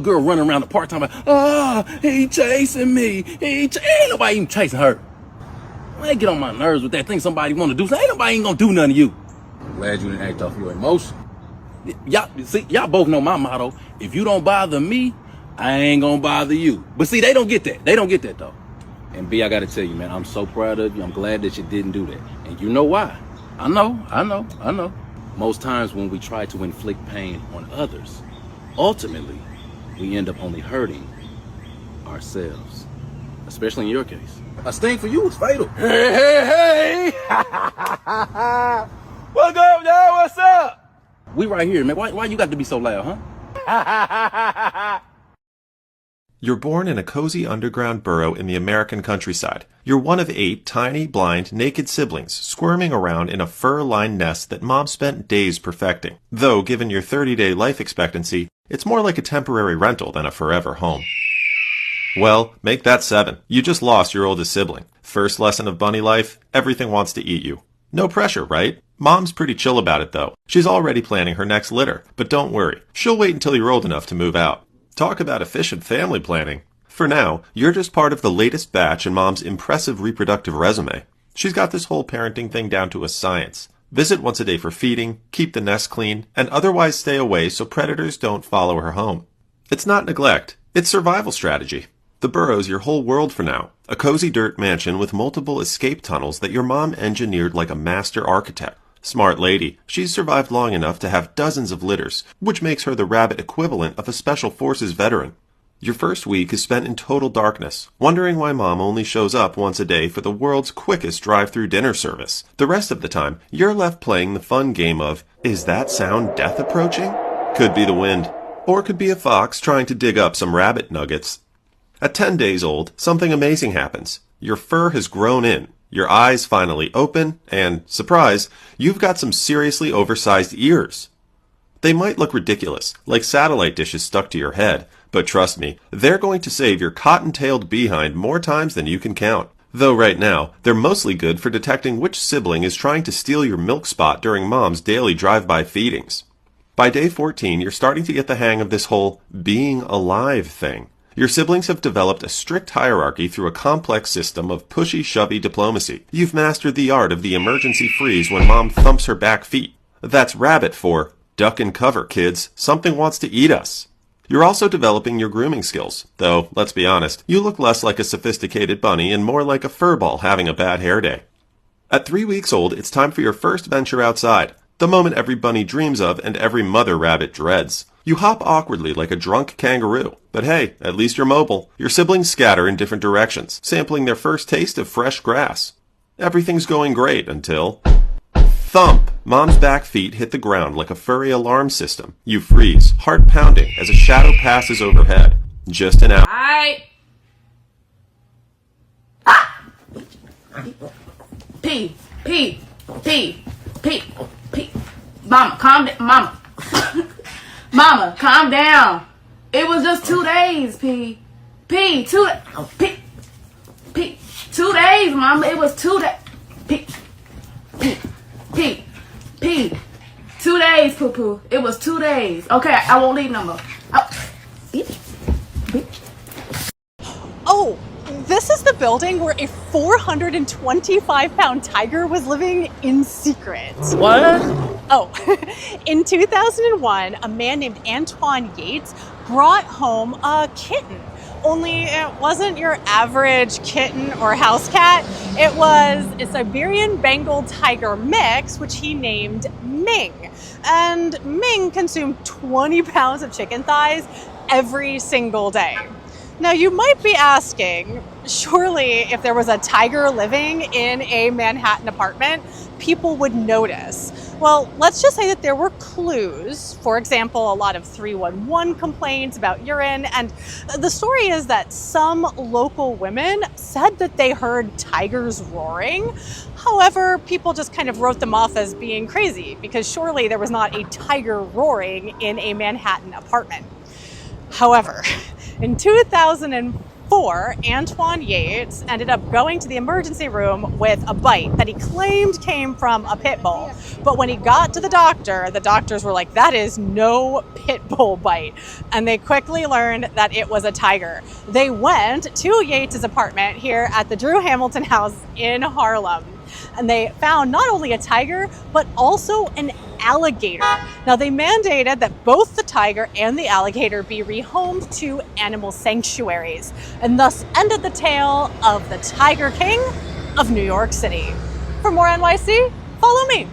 Girl running around the park talking about, oh, he chasing me. Ain't nobody even chasing her. Man, get on my nerves with that thing somebody want to do. Ain't nobody even gonna do nothing to you. I'm glad you didn't act off your emotion. Y'all both know my motto. If you don't bother me, I ain't gonna bother you. But see, they don't get that. They don't get that though. And B, I gotta tell you, man, I'm so proud of you. I'm glad that you didn't do that. And you know why? I know. Most times when we try to inflict pain on others, ultimately, we end up only hurting ourselves. Especially in your case. A sting for you is fatal. Hey! What's up, y'all? What's up? We right here, man. Why you got to be so loud, huh? You're born in a cozy underground burrow in the American countryside. You're one of 8 tiny, blind, naked siblings squirming around in a fur-lined nest that Mom spent days perfecting. Though, given your 30-day life expectancy, it's more like a temporary rental than a forever home. Well, make that 7. You just lost your oldest sibling. First lesson of bunny life, everything wants to eat you. No pressure, right? Mom's pretty chill about it, though. She's already planning her next litter. But don't worry, she'll wait until you're old enough to move out. Talk about efficient family planning. For now, you're just part of the latest batch in Mom's impressive reproductive resume. She's got this whole parenting thing down to a science. Visit once a day for feeding, keep the nest clean, and otherwise stay away so predators don't follow her home. It's not neglect, it's survival strategy. The burrow's your whole world for now. A cozy dirt mansion with multiple escape tunnels that your mom engineered like a master architect. Smart lady, she's survived long enough to have dozens of litters, which makes her the rabbit equivalent of a Special Forces veteran. Your first week is spent in total darkness, wondering why Mom only shows up once a day for the world's quickest drive-through dinner service. The rest of the time, you're left playing the fun game of, is that sound death approaching? Could be the wind. Or could be a fox trying to dig up some rabbit nuggets. At 10 days old, something amazing happens. Your fur has grown in, your eyes finally open, and, surprise, you've got some seriously oversized ears. They might look ridiculous, like satellite dishes stuck to your head, but trust me, they're going to save your cotton-tailed behind more times than you can count. Though right now, they're mostly good for detecting which sibling is trying to steal your milk spot during Mom's daily drive-by feedings. By day 14, you're starting to get the hang of this whole being alive thing. Your siblings have developed a strict hierarchy through a complex system of pushy-shovey diplomacy. You've mastered the art of the emergency freeze when Mom thumps her back feet. That's rabbit for, duck and cover, kids. Something wants to eat us. You're also developing your grooming skills, though, let's be honest, you look less like a sophisticated bunny and more like a furball having a bad hair day. At 3 weeks old, it's time for your first venture outside, the moment every bunny dreams of and every mother rabbit dreads. You hop awkwardly like a drunk kangaroo, but hey, at least you're mobile. Your siblings scatter in different directions, sampling their first taste of fresh grass. Everything's going great until... thump! Mom's back feet hit the ground like a furry alarm system. You freeze, heart pounding, as a shadow passes overhead. Just an hour. Pee. Mama, calm down. Mama. Mama, calm down. It was just 2 days, P. 2 days, Mama. It was 2 days. P. 2 days, poo-poo. It was 2 days. Okay, I won't leave no more. Oh, this is the building where a 425-pound tiger was living in secret. What? Oh, in 2001, a man named Antoine Yates brought home a kitten. Only it wasn't your average kitten or house cat. It was a Siberian Bengal tiger mix, which he named Ming. And Ming consumed 20 pounds of chicken thighs every single day. Now you might be asking, surely if there was a tiger living in a Manhattan apartment, people would notice. Well, let's just say that there were clues. For example, a lot of 311 complaints about urine. And the story is that some local women said that they heard tigers roaring. However, people just kind of wrote them off as being crazy because surely there was not a tiger roaring in a Manhattan apartment. However, in 2004, 4, Antoine Yates ended up going to the emergency room with a bite that he claimed came from a pit bull. But when he got to the doctors were like, that is no pit bull bite. And they quickly learned that it was a tiger. They went to Yates' apartment here at the Drew Hamilton House in Harlem. And they found not only a tiger, but also an alligator. Now, they mandated that both the tiger and the alligator be rehomed to animal sanctuaries, and thus ended the tale of the Tiger King of New York City. For more NYC, follow me.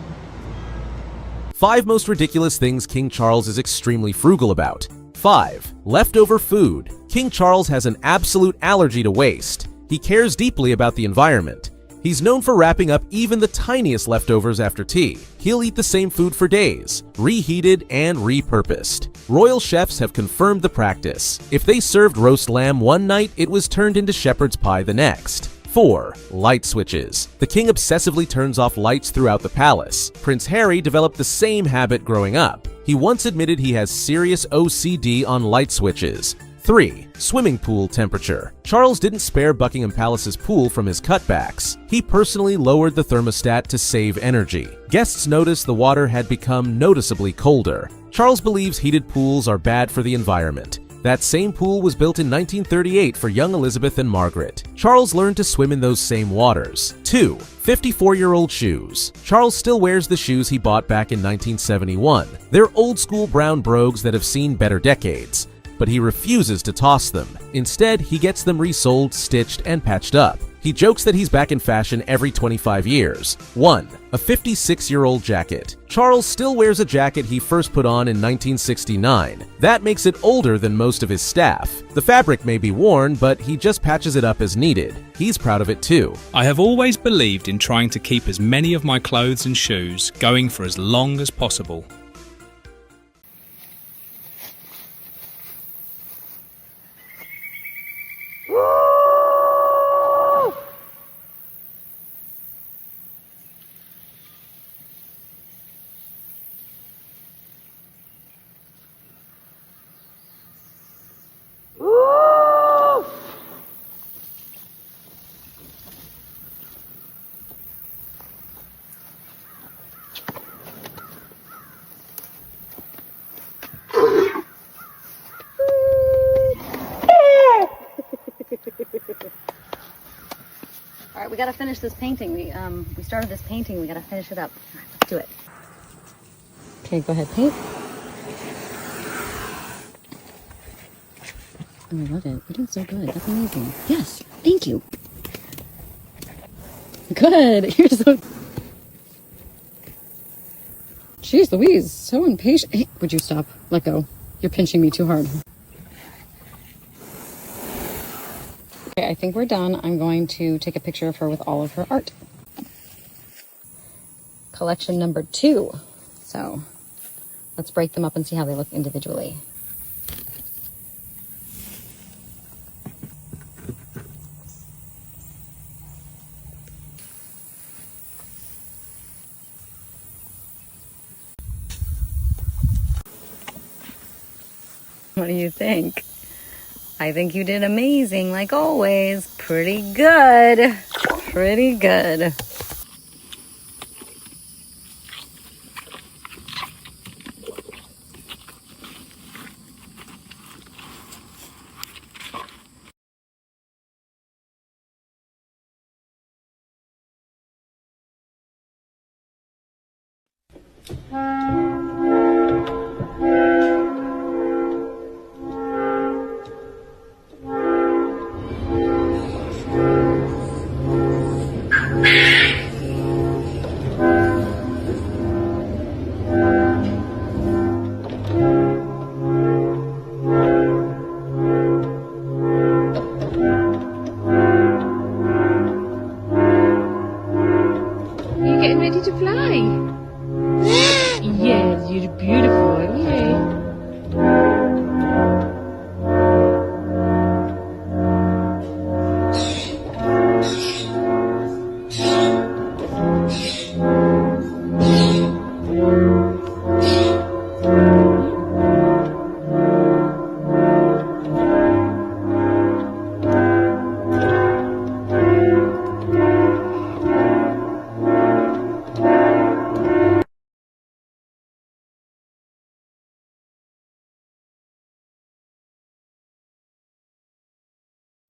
5 most ridiculous things King Charles is extremely frugal about. 5. Leftover food. King Charles has an absolute allergy to waste. He cares deeply about the environment. He's known for wrapping up even the tiniest leftovers after tea. He'll eat the same food for days, reheated and repurposed. Royal chefs have confirmed the practice. If they served roast lamb one night, it was turned into shepherd's pie the next. 4. Light switches. The king obsessively turns off lights throughout the palace. Prince Harry developed the same habit growing up. He once admitted he has serious OCD on light switches. 3. Swimming pool temperature. Charles didn't spare Buckingham Palace's pool from his cutbacks. He personally lowered the thermostat to save energy. Guests noticed the water had become noticeably colder. Charles believes heated pools are bad for the environment. That same pool was built in 1938 for young Elizabeth and Margaret. Charles learned to swim in those same waters. 2. 54-year-old shoes. Charles still wears the shoes he bought back in 1971. They're old-school brown brogues that have seen better decades. But he refuses to toss them. Instead, he gets them resoled, stitched, and patched up. He jokes that he's back in fashion every 25 years. 1. A 56-year-old jacket. Charles still wears a jacket he first put on in 1969. That makes it older than most of his staff. The fabric may be worn, but he just patches it up as needed. He's proud of it too. I have always believed in trying to keep as many of my clothes and shoes going for as long as possible. All right, we gotta finish this painting. We started this painting. We gotta finish it up. All right, let's do it. Okay, go ahead, paint. Oh, I love it. You're doing so good. That's amazing. Yes, thank you. Good. You're so. Jeez Louise, so impatient. Hey, would you stop? Let go. You're pinching me too hard. Okay, I think we're done. I'm going to take a picture of her with all of her art. Collection number 2. So let's break them up and see how they look individually. What do you think? I think you did amazing, like always. Pretty good. Pretty good.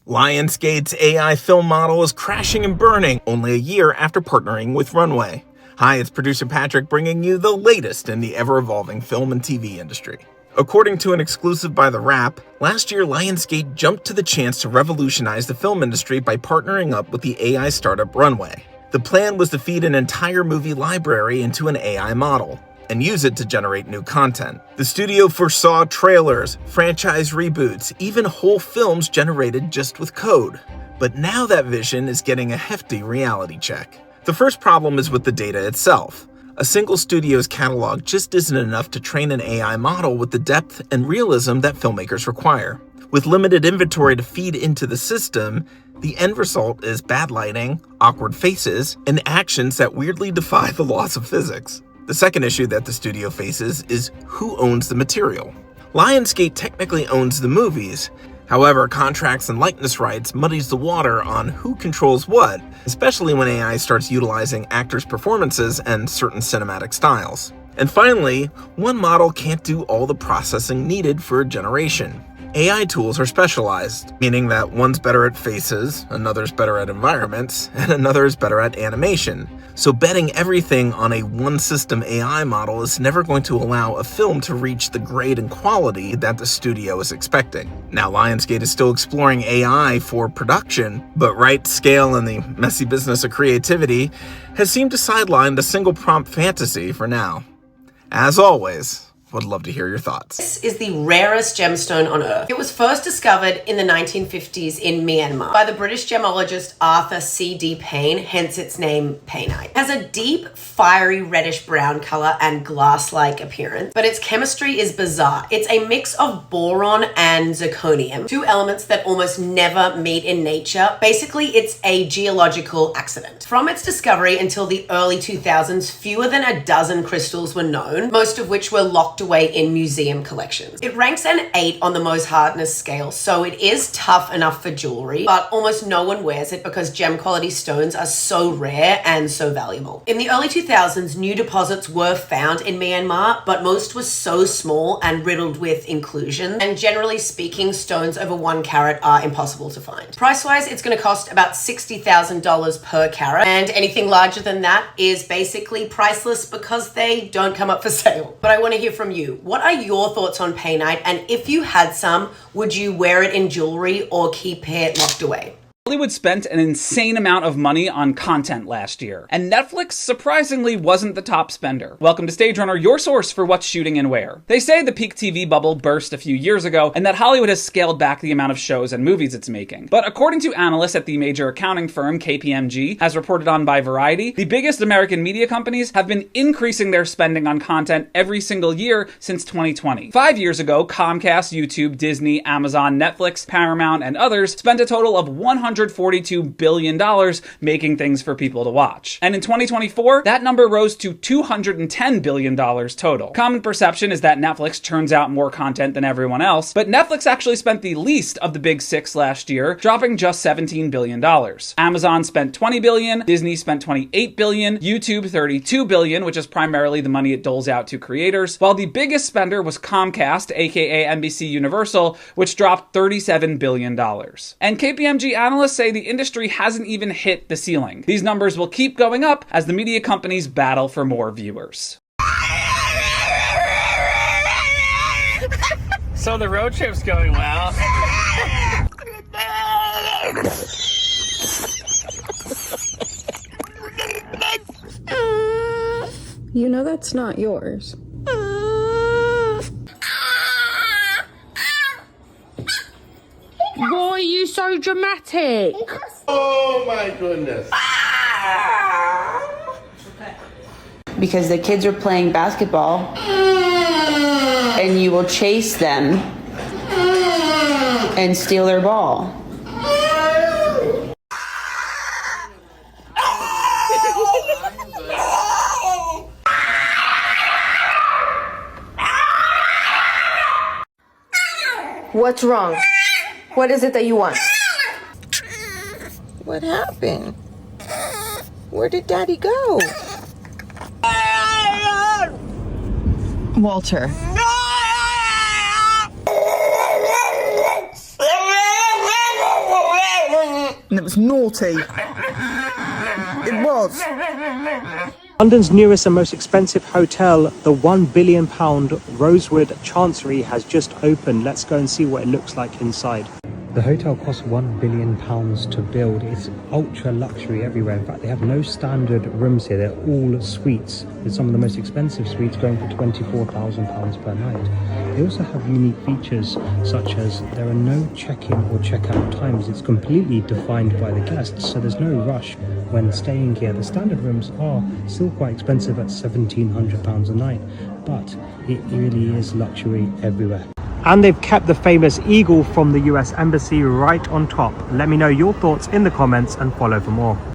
Lionsgate's AI film model is crashing and burning only a year after partnering with Runway. Hi, it's producer Patrick bringing you the latest in the ever-evolving film and TV industry. According to an exclusive by The Wrap, last year Lionsgate jumped to the chance to revolutionize the film industry by partnering up with the AI startup Runway. The plan was to feed an entire movie library into an AI model and use it to generate new content. The studio foresaw trailers, franchise reboots, even whole films generated just with code. But now that vision is getting a hefty reality check. The first problem is with the data itself. A single studio's catalog just isn't enough to train an AI model with the depth and realism that filmmakers require. With limited inventory to feed into the system, the end result is bad lighting, awkward faces, and actions that weirdly defy the laws of physics. The second issue that the studio faces is who owns the material. Lionsgate technically owns the movies. However, contracts and likeness rights muddies the water on who controls what, especially when AI starts utilizing actors' performances and certain cinematic styles. And finally, one model can't do all the processing needed for a generation. AI tools are specialized, meaning that one's better at faces, another's better at environments, and another is better at animation. So betting everything on a one-system AI model is never going to allow a film to reach the grade and quality that the studio is expecting. Now, Lionsgate is still exploring AI for production, but right scale and the messy business of creativity has seemed to sideline the single-prompt fantasy for now. As always, would love to hear your thoughts. This is the rarest gemstone on Earth. It was first discovered in the 1950s in Myanmar by the British gemologist Arthur C.D. Payne, hence its name painite. It has a deep, fiery reddish-brown color and glass-like appearance, but its chemistry is bizarre. It's a mix of boron and zirconium, two elements that almost never meet in nature. Basically, it's a geological accident. From its discovery until the early 2000s, fewer than a dozen crystals were known, most of which were locked away in museum collections. It ranks an 8 on the Mohs hardness scale, so it is tough enough for jewelry, but almost no one wears it because gem quality stones are so rare and so valuable. In the early 2000s, new deposits were found in Myanmar, but most were so small and riddled with inclusions, and generally speaking, stones over 1 carat are impossible to find. Price-wise, it's going to cost about $60,000 per carat, and anything larger than that is basically priceless because they don't come up for sale. But I want to hear from you. What are your thoughts on painite? And if you had some, would you wear it in jewelry or keep it locked away? Hollywood spent an insane amount of money on content last year, and Netflix surprisingly wasn't the top spender. Welcome to Stage Runner, your source for what's shooting and where. They say the peak TV bubble burst a few years ago, and that Hollywood has scaled back the amount of shows and movies it's making. But according to analysts at the major accounting firm KPMG, as reported on by Variety, the biggest American media companies have been increasing their spending on content every single year since 2020. 5 years ago, Comcast, YouTube, Disney, Amazon, Netflix, Paramount, and others spent a total of $142 billion making things for people to watch. And in 2024, that number rose to $210 billion total. Common perception is that Netflix churns out more content than everyone else, but Netflix actually spent the least of the big six last year, dropping just $17 billion. Amazon spent $20 billion, Disney spent $28 billion, YouTube $32 billion, which is primarily the money it doles out to creators, while the biggest spender was Comcast, aka NBC Universal, which dropped $37 billion. And KPMG analysts say the industry hasn't even hit the ceiling. These numbers will keep going up as the media companies battle for more viewers. So the road trip's going well. You know that's not yours. Why are you so dramatic? Oh my goodness. Because the kids are playing basketball and you will chase them and steal their ball. What's wrong? What is it that you want? What happened? Where did Daddy go? Walter. And it was naughty. It was. London's newest and most expensive hotel, the £1 billion Rosewood Chancery, has just opened. Let's go and see what it looks like inside. The hotel costs £1 billion to build. It's ultra luxury everywhere. In fact, they have no standard rooms here. They're all suites, with some of the most expensive suites going for £24,000 per night. They also have unique features, such as there are no check-in or check-out times. It's completely defined by the guests, so there's no rush when staying here. The standard rooms are still quite expensive at £1,700 a night, but it really is luxury everywhere. And they've kept the famous eagle from the US Embassy right on top. Let me know your thoughts in the comments and follow for more.